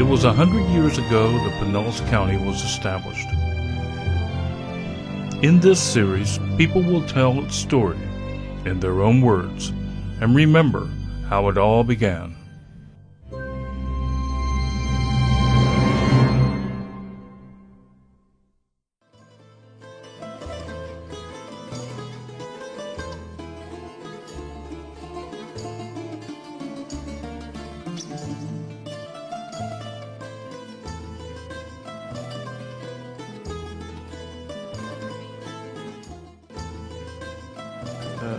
It was 100 years ago that Pinellas County was established. In this series, people will tell its story in their own words and remember how it all began.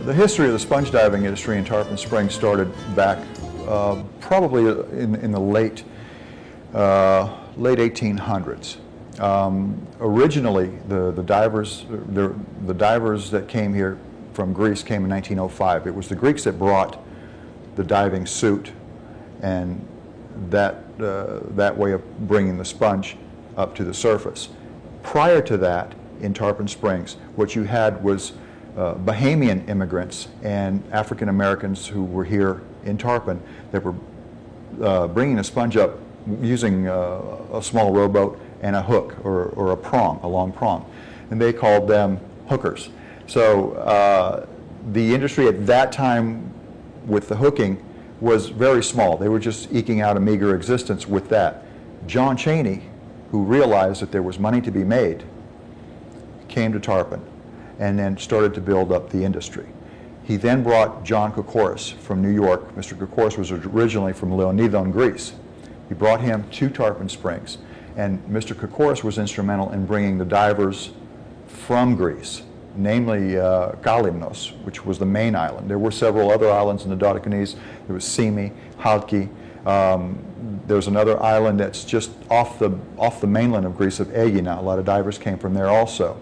The history of the sponge diving industry in Tarpon Springs started back probably in the late 1800s. Originally, the divers that came here from Greece came in 1905. It was the Greeks that brought the diving suit and that way of bringing the sponge up to the surface. Prior to that, in Tarpon Springs, what you had was Bahamian immigrants and African Americans who were here in Tarpon that were bringing a sponge up using a small rowboat and a hook or a prong, a long prong, and they called them hookers. So the industry at that time with the hooking was very small. They were just eking out a meager existence with that. John Chaney, who realized that there was money to be made, came to Tarpon and then started to build up the industry. He then brought John Kokoris from New York. Mr. Kokoris was originally from Leonidon, Greece. He brought him to Tarpon Springs, and Mr. Kokoris was instrumental in bringing the divers from Greece, namely Kalymnos, which was the main island. There were several other islands in the Dodecanese. There was Simi, Halki. There's another island that's just off the mainland of Greece, of Aegina. A lot of divers came from there also.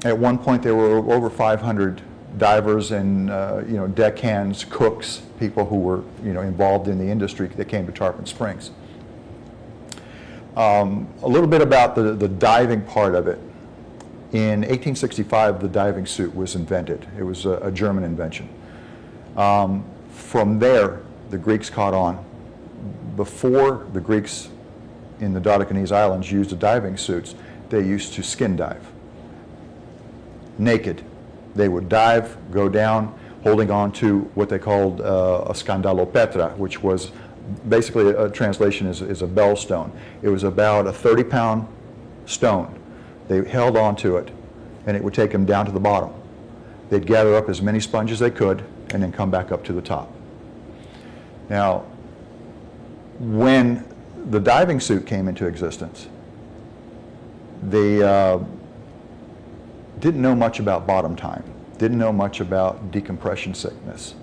At one point, there were over 500 divers and deckhands, cooks, people who were involved in the industry that came to Tarpon Springs. A little bit about the diving part of it. In 1865, the diving suit was invented. It was a German invention. From there, the Greeks caught on. Before the Greeks in the Dodecanese Islands used the diving suits, they used to skin dive. Naked. They would dive, go down, holding on to what they called a skandalopetra, which was basically a translation is a bell stone. It was about a 30-pound stone. They held on to it, and it would take them down to the bottom. They'd gather up as many sponges as they could, and then come back up to the top. Now, when the diving suit came into existence, they didn't know much about bottom time, didn't know much about decompression sickness.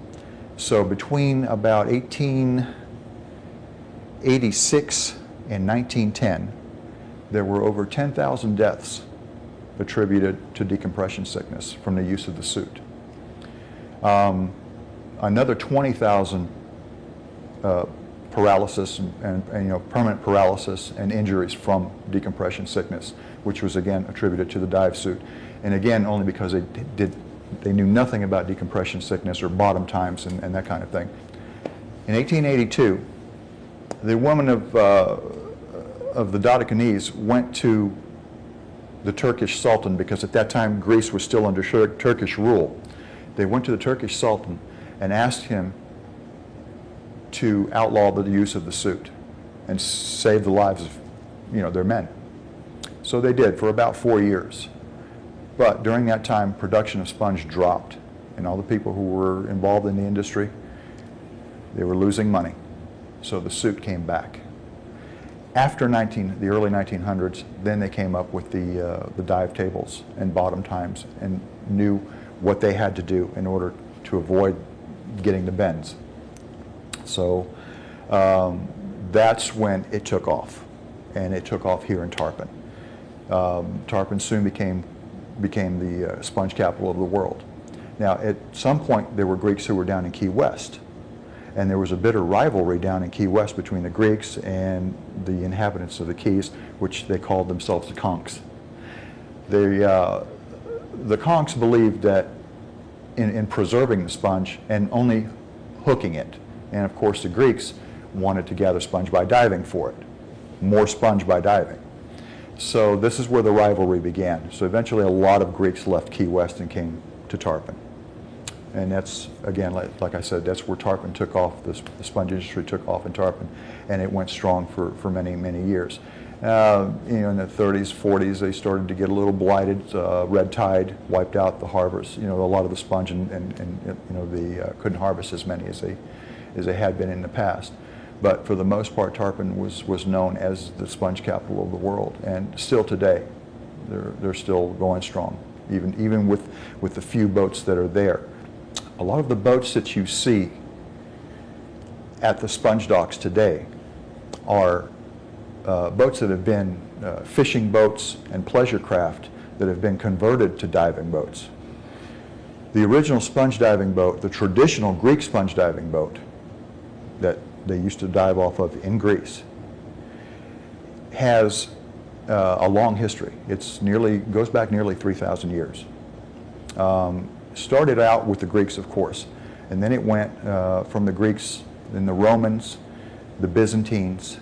So between about 1886 and 1910, there were over 10,000 deaths attributed to decompression sickness from the use of the suit. Another 20,000 paralysis and permanent paralysis and injuries from decompression sickness, which was again attributed to the dive suit. And again, only because they knew nothing about decompression sickness or bottom times and that kind of thing. In 1882, the woman of the Dodecanese went to the Turkish Sultan, because at that time Greece was still under Turkish rule. They went to the Turkish Sultan and asked him to outlaw the use of the suit and save the lives of their men. So they did for about 4 years. But during that time, production of sponge dropped, and all the people who were involved in the industry, they were losing money. So the suit came back. After the early 1900s, then they came up with the dive tables and bottom times and knew what they had to do in order to avoid getting the bends. So that's when it took off, and it took off here in Tarpon. Tarpon soon became the sponge capital of the world. Now, at some point, there were Greeks who were down in Key West, and there was a bitter rivalry down in Key West between the Greeks and the inhabitants of the Keys, which they called themselves the Conchs. The Conchs believed that in preserving the sponge and only hooking it, and of course the Greeks wanted to gather sponge by diving for it, more sponge by diving. So this is where the rivalry began. So eventually a lot of Greeks left Key West and came to Tarpon. And that's, again, like I said, that's where Tarpon took off, the sponge industry took off in Tarpon, and it went strong for many, many years. You know, in the 30s, 40s, they started to get a little blighted. Red tide wiped out the harbors, you know, a lot of the sponge, and you know, they couldn't harvest as many as they had been in the past. But for the most part, Tarpon was known as the sponge capital of the world, and still today, they're still going strong, even with the few boats that are there. A lot of the boats that you see at the sponge docks today are boats that have been fishing boats and pleasure craft that have been converted to diving boats. The original sponge diving boat, the traditional Greek sponge diving boat that they used to dive off of in Greece, has a long history. Goes back nearly 3,000 years. Started out with the Greeks, of course, and then it went from the Greeks, then the Romans, the Byzantines,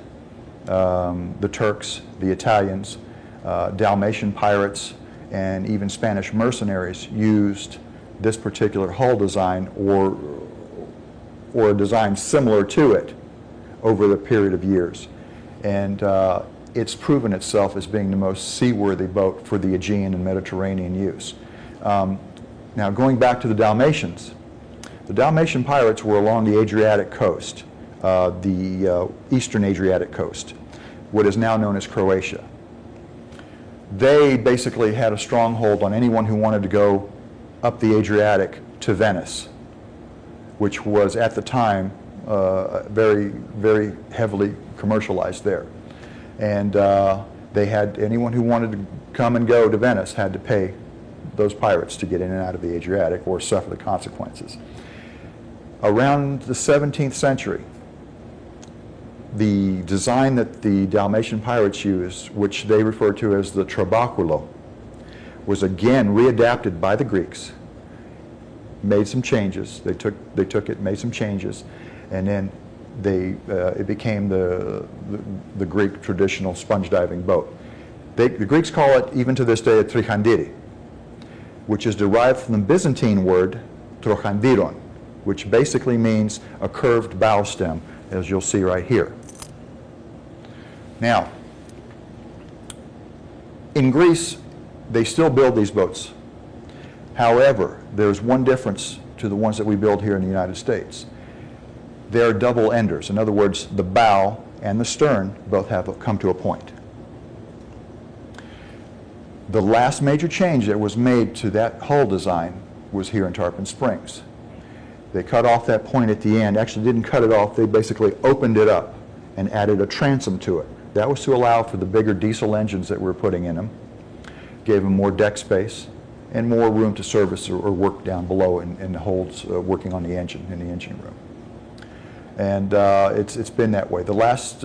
the Turks, the Italians, Dalmatian pirates, and even Spanish mercenaries used this particular hull design or a design similar to it over the period of years. And it's proven itself as being the most seaworthy boat for the Aegean and Mediterranean use. Now, going back to the Dalmatian pirates were along the Adriatic coast, the eastern Adriatic coast, what is now known as Croatia. They basically had a stronghold on anyone who wanted to go up the Adriatic to Venice, which was at the time very, very heavily commercialized there. And they had, anyone who wanted to come and go to Venice had to pay those pirates to get in and out of the Adriatic or suffer the consequences. Around the 17th century, the design that the Dalmatian pirates used, which they refer to as the trabaculo, was again readapted by the Greeks, made some changes. They took it, made some changes, and then it became the Greek traditional sponge diving boat. The Greeks call it, even to this day, a trichandiri, which is derived from the Byzantine word trochandiron, which basically means a curved bow stem, as you'll see right here. Now, in Greece, they still build these boats. However, there's one difference to the ones that we build here in the United States. They're double enders. In other words, the bow and the stern both have come to a point. The last major change that was made to that hull design was here in Tarpon Springs. They cut off that point at the end. Actually didn't cut it off, they basically opened it up and added a transom to it. That was to allow for the bigger diesel engines that we're putting in them, gave them more deck space and more room to service or work down below in the holds working on the engine, in the engine room. And it's been that way. The last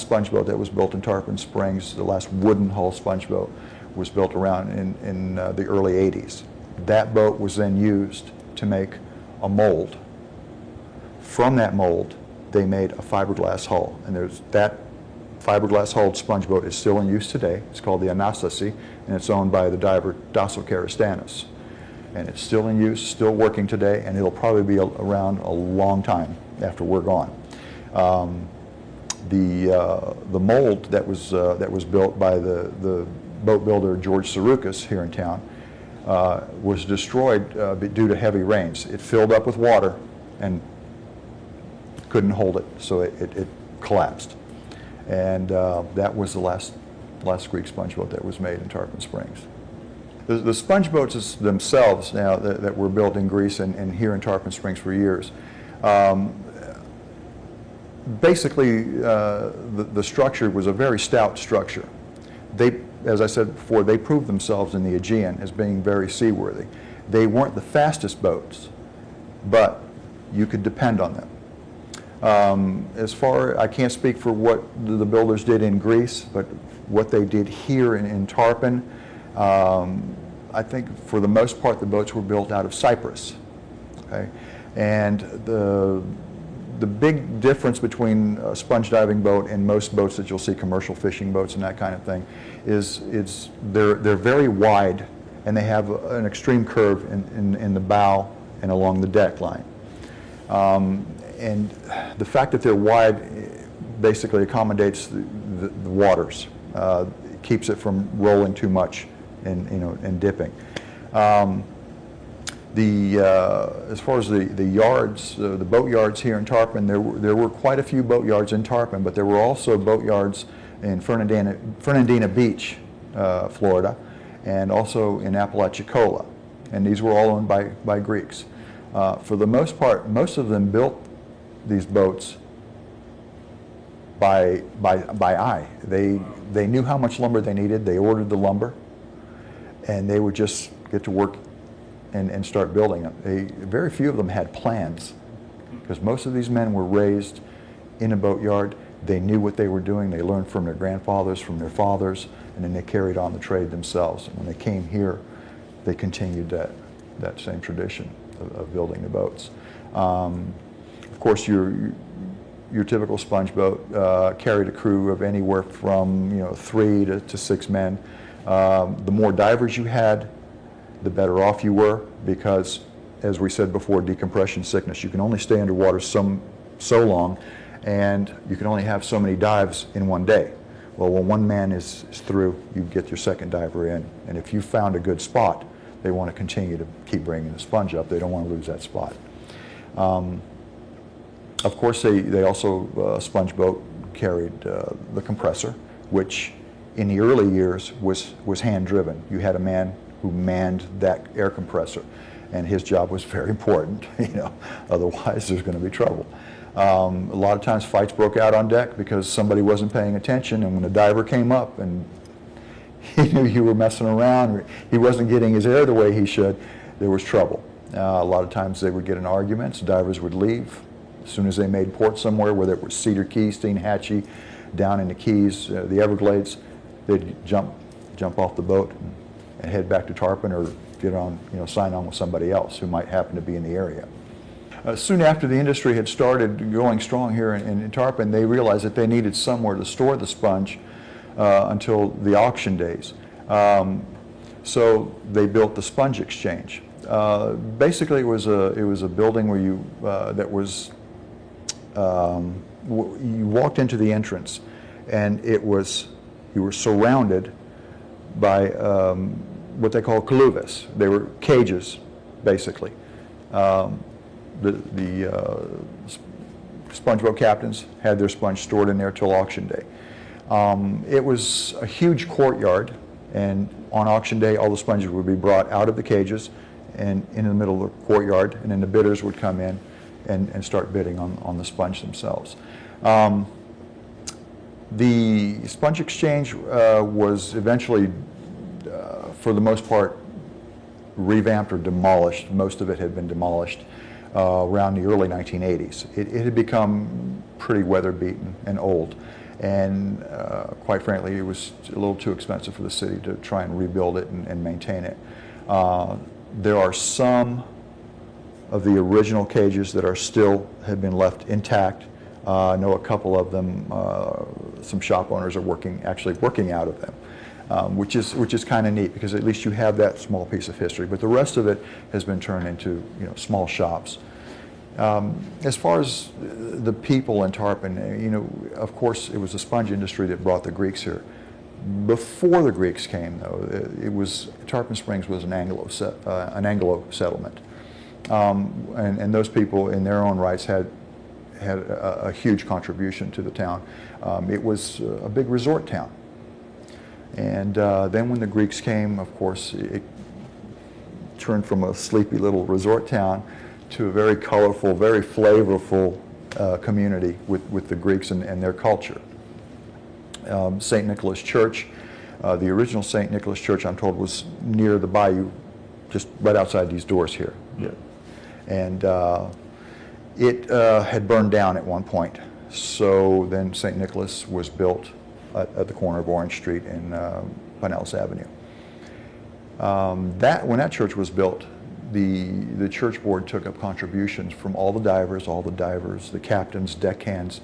sponge boat that was built in Tarpon Springs, the last wooden hull sponge boat, was built around in the early 80s. That boat was then used to make a mold. From that mold, they made a fiberglass hull, and that fiberglass hulled sponge boat is still in use today. It's called the Anastasi, and it's owned by the diver Dasso Karistanis. And it's still in use, still working today, and it'll probably be around a long time after we're gone. The mold that was built by the boat builder George Saroukas here in town was destroyed due to heavy rains. It filled up with water and couldn't hold it, so it collapsed. And that was the last Greek sponge boat that was made in Tarpon Springs. The sponge boats themselves now that were built in Greece and here in Tarpon Springs for years, basically the structure was a very stout structure. As I said before, they proved themselves in the Aegean as being very seaworthy. They weren't the fastest boats, but you could depend on them. I can't speak for what the builders did in Greece, but what they did here in Tarpon, I think for the most part the boats were built out of Cyprus. Okay? And the big difference between a sponge diving boat and most boats that you'll see, commercial fishing boats and that kind of thing, is they're very wide, and they have an extreme curve in the bow and along the deck line. And the fact that they're wide basically accommodates the waters, keeps it from rolling too much and dipping. As far as the yards, the boat yards here in Tarpon, there were quite a few boat yards in Tarpon, but there were also boat yards in Fernandina Beach, Florida, and also in Apalachicola, and these were all owned by Greeks. For the most part, most of them built these boats by eye. They knew how much lumber they needed. They ordered the lumber, and they would just get to work and start building them. Very few of them had plans, because most of these men were raised in a boatyard. They knew what they were doing. They learned from their grandfathers, from their fathers, and then they carried on the trade themselves. And when they came here, they continued that same tradition of building the boats. Of course, your typical sponge boat carried a crew of anywhere from 3 to 6 men. The more divers you had, the better off you were, because, as we said before, decompression sickness. You can only stay underwater so long, and you can only have so many dives in one day. Well, when one man is through, you get your second diver in, and if you found a good spot, they want to continue to keep bringing the sponge up. They don't want to lose that spot. Of course, they also, sponge boat carried the compressor, which in the early years was hand-driven. You had a man who manned that air compressor, and his job was very important. Otherwise there's going to be trouble. A lot of times fights broke out on deck because somebody wasn't paying attention, and when a diver came up and he knew you were messing around, or he wasn't getting his air the way he should, there was trouble. A lot of times they would get in arguments. Divers would leave as soon as they made port somewhere, whether it was Cedar Key, Steinhatchee, down in the Keys, the Everglades. They'd jump off the boat and head back to Tarpon, or get on, sign on with somebody else who might happen to be in the area. Soon after the industry had started going strong here in Tarpon, they realized that they needed somewhere to store the sponge until the auction days. So they built the Sponge Exchange. Basically, it was a building where you you walked into the entrance, and you were surrounded by what they call coluves. They were cages, basically. The sponge boat captains had their sponge stored in there till auction day. It was a huge courtyard, and on auction day, all the sponges would be brought out of the cages and in the middle of the courtyard, and then the bidders would come in and start bidding on the sponge themselves. The Sponge Exchange was eventually, for the most part, revamped or demolished. Most of it had been demolished around the early 1980s. It had become pretty weather-beaten and old, and quite frankly, it was a little too expensive for the city to try and rebuild it and maintain it. There are some of the original cages that have been left intact. I know a couple of them, some shop owners are actually working out of them, which is kind of neat, because at least you have that small piece of history. But the rest of it has been turned into small shops. As far as the people in Tarpon, of course, it was the sponge industry that brought the Greeks here. Before the Greeks came, though, Tarpon Springs was an Anglo settlement, and those people, in their own rights, had a huge contribution to the town. It was a big resort town. And then when the Greeks came, of course, it turned from a sleepy little resort town to a very colorful, very flavorful community with the Greeks and their culture. St. Nicholas Church, the original St. Nicholas Church, I'm told, was near the bayou, just right outside these doors here. Yeah. And it had burned down at one point. So then St. Nicholas was built at the corner of Orange Street and Pinellas Avenue. When that church was built, the church board took up contributions from all the divers, the captains, deckhands.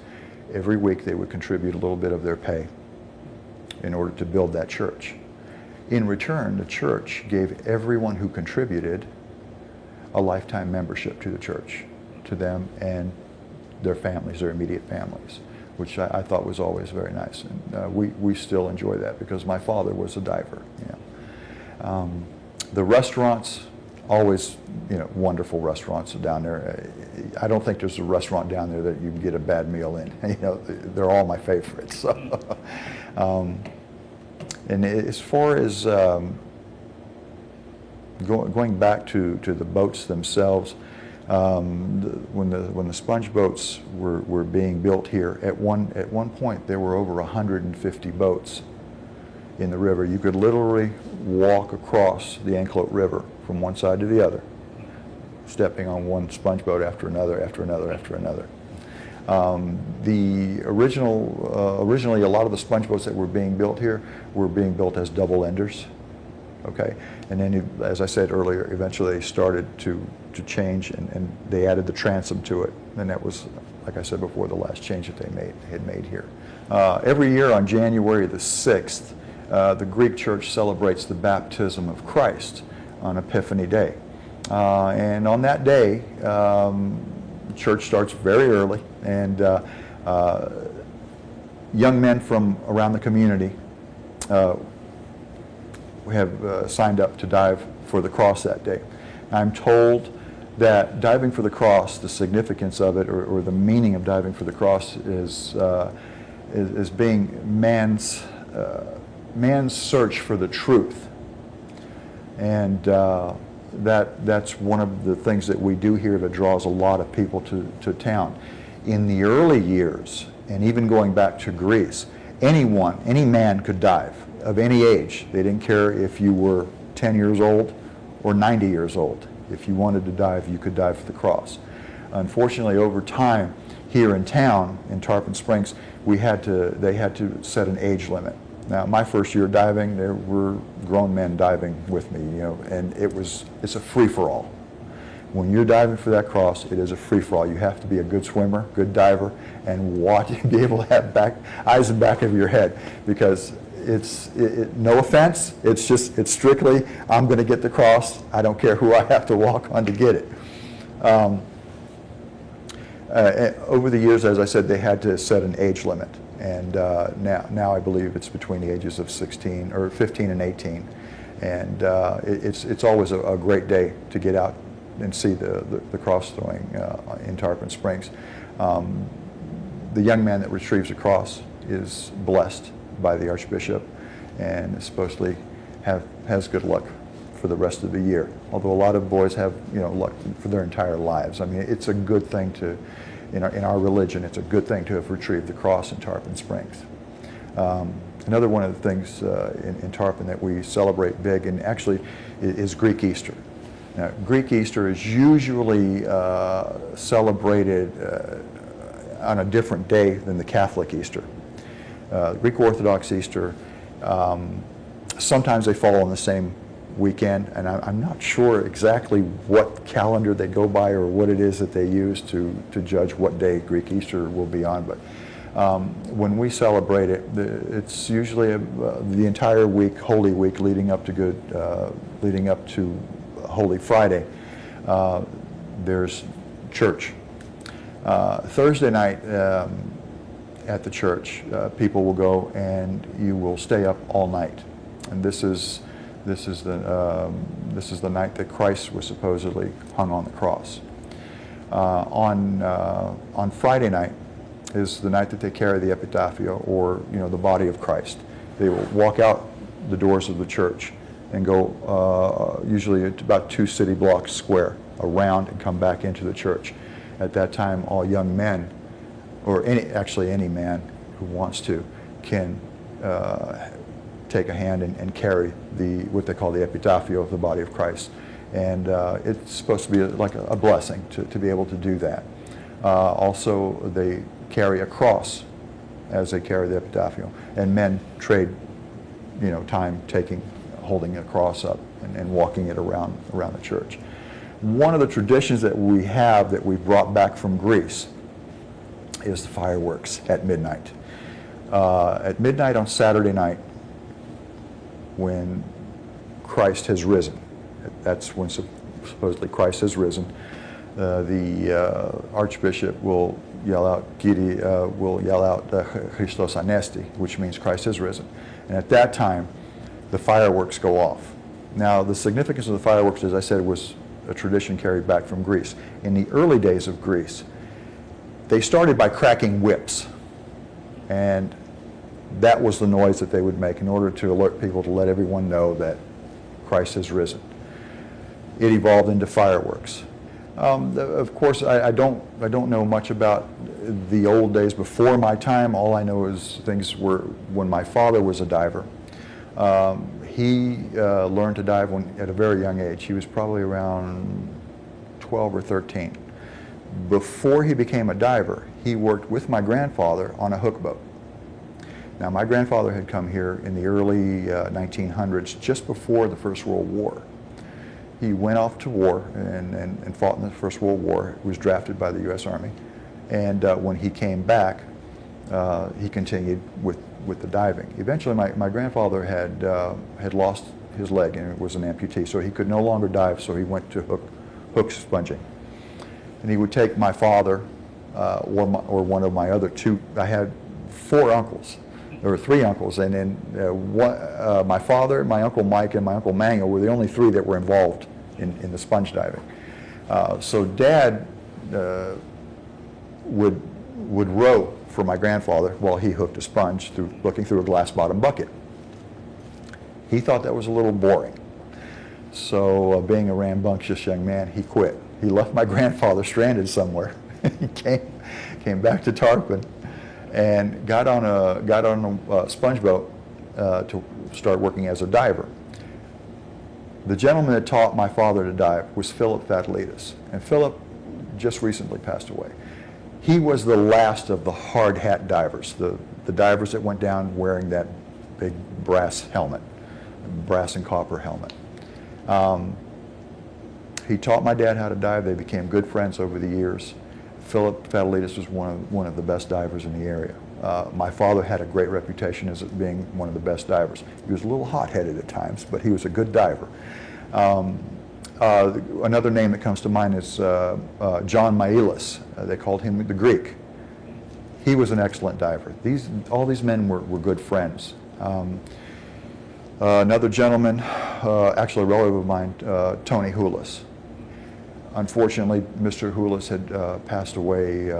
Every week they would contribute a little bit of their pay in order to build that church. In return, the church gave everyone who contributed a lifetime membership to the church, to them and their families, their immediate families, which I thought was always very nice. And we still enjoy that because my father was a diver. The restaurants, always, wonderful restaurants down there. I don't think there's a restaurant down there that you can get a bad meal in. They're all my favorites. So, and as far as going back to the boats themselves, when the sponge boats were being built here, at one point there were over 150 boats in the river. You could literally walk across the Anclote River from one side to the other, stepping on one sponge boat after another, after another, after another. Originally, a lot of the sponge boats that were being built here were being built as double enders. Okay, and then, as I said earlier, eventually they started to change, and they added the transom to it, and that was, like I said before, the last change that they had made here. Every year on January the 6th, the Greek church celebrates the baptism of Christ on Epiphany Day, and on that day, church starts very early, and young men from around the community have signed up to dive for the cross that day. I'm told that diving for the cross, the significance of it, or the meaning of diving for the cross, is being man's search for the truth, and that's one of the things that we do here that draws a lot of people to town. In the early years, and even going back to Greece, any man could dive of any age. They didn't care if you were 10 years old or 90 years old. If you wanted to dive, you could dive for the cross. Unfortunately, over time, here in town, in Tarpon Springs, they had to set an age limit. Now, my first year diving, there were grown men diving with me, and it's a free-for-all. When you're diving for that cross, it is a free-for-all. You have to be a good swimmer, good diver, and be able to have eyes in the back of your head, because no offense, it's strictly, I'm going to get the cross. I don't care who I have to walk on to get it. Over the years, as I said, they had to set an age limit, and now I believe it's between the ages of 15 and 18, and it's always a great day to get out and see the cross throwing in Tarpon Springs. The young man that retrieves a cross is blessed by the Archbishop, and supposedly has good luck for the rest of the year. Although a lot of boys have luck for their entire lives. I mean, it's a good thing to, in our religion, it's a good thing to have retrieved the cross in Tarpon Springs. Another one of the things in Tarpon that we celebrate big, and actually, is Greek Easter. Now, Greek Easter is usually celebrated on a different day than the Catholic Easter. Greek Orthodox Easter, sometimes they fall on the same weekend, and I'm not sure exactly what calendar they go by or what it is that they use to judge what day Greek Easter will be on, but when we celebrate it, it's usually the entire week, Holy Week, leading up to Holy Friday. There's church. Thursday night at the church, people will go and you will stay up all night, and this is the night that Christ was supposedly hung on the cross. On Friday night is the night that they carry the epitaphio, or the body of Christ. They will walk out the doors of the church and go usually about 2 city blocks square around and come back into the church. At that time, all young men, or any man who wants to, can take a hand and carry what they call the epitaphio of the body of Christ. And it's supposed to be like a blessing to be able to do that. Also, they carry a cross as they carry the epitaphio, and men trade time holding a cross up and walking it around the church. One of the traditions that we have that we've brought back from Greece is the fireworks at midnight. At midnight on Saturday night, when Christ has risen, that's when supposedly Christ has risen, the Archbishop will yell out, Christos Anesti, which means Christ has risen. And at that time, the fireworks go off. Now, the significance of the fireworks, as I said, was a tradition carried back from Greece. In the early days of Greece, they started by cracking whips. And that was the noise that they would make in order to alert people, to let everyone know that Christ has risen. It evolved into fireworks. Of course, I don't know much about the old days before my time. All I know is things were when my father was a diver. He learned to dive at a very young age. He was probably around 12 or 13. Before he became a diver, he worked with my grandfather on a hook boat. Now, my grandfather had come here in the early 1900s, just before the First World War. He went off to war and fought in the First World War. He was drafted by the U.S. Army. And when he came back, he continued with the diving. Eventually, my grandfather had lost his leg and was an amputee, so he could no longer dive, so he went to hook sponging. And he would take my father or one of my other two. I had four uncles. There were three uncles, and then my father, my Uncle Mike, and my Uncle Manuel were the only three that were involved in the sponge diving. So Dad would row for my grandfather while he hooked a sponge looking through a glass bottom bucket. He thought that was a little boring. So being a rambunctious young man, he quit. He left my grandfather stranded somewhere. He came back to Tarpon and got on a sponge boat to start working as a diver. The gentleman that taught my father to dive was Philip Fatalitas, and Philip just recently passed away. He was the last of the hard hat divers, the divers that went down wearing that big brass helmet, brass and copper helmet. He taught my dad how to dive. They became good friends over the years. Philip Fatalitas was one of the best divers in the area. My father had a great reputation as being one of the best divers. He was a little hot-headed at times, but he was a good diver. Another name that comes to mind is John Mailis. They called him the Greek. He was an excellent diver. All these men were good friends. Another gentleman, actually a relative of mine, Tony Houlis. Unfortunately, Mr. Houlis had passed away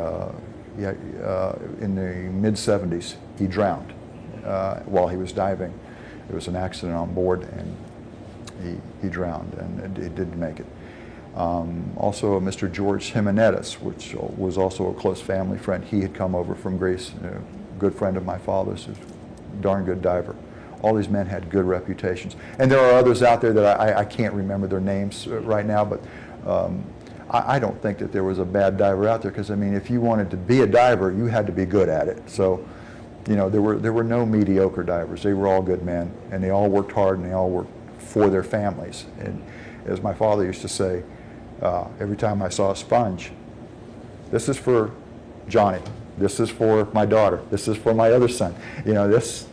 in the mid-70s. He drowned while he was diving. There was an accident on board, and he drowned, and he didn't make it. Also, Mr. George Jimenez, which was also a close family friend. He had come over from Greece, a good friend of my father's, a darn good diver. All these men had good reputations. And there are others out there that I can't remember their names right now, but I don't think that there was a bad diver out there, because I mean, if you wanted to be a diver, you had to be good at it. So, you know, there were no mediocre divers. They were all good men, and they all worked hard, and they all worked for their families. And as my father used to say, every time I saw a sponge, this is for Johnny, this is for my daughter, this is for my other son. You know, that's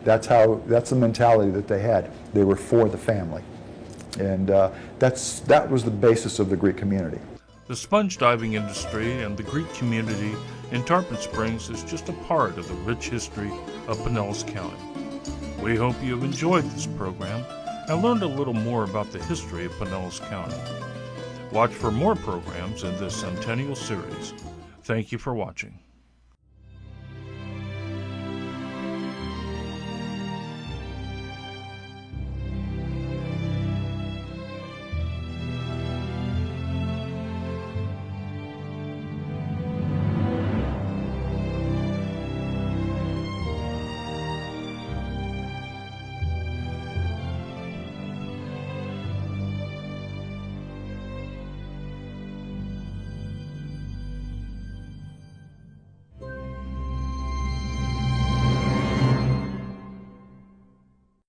the mentality that they had. They were for the family. And that was the basis of the Greek community. The sponge diving industry and the Greek community in Tarpon Springs is just a part of the rich history of Pinellas County. We hope you have enjoyed this program and learned a little more about the history of Pinellas County. Watch for more programs in this centennial series. Thank you for watching.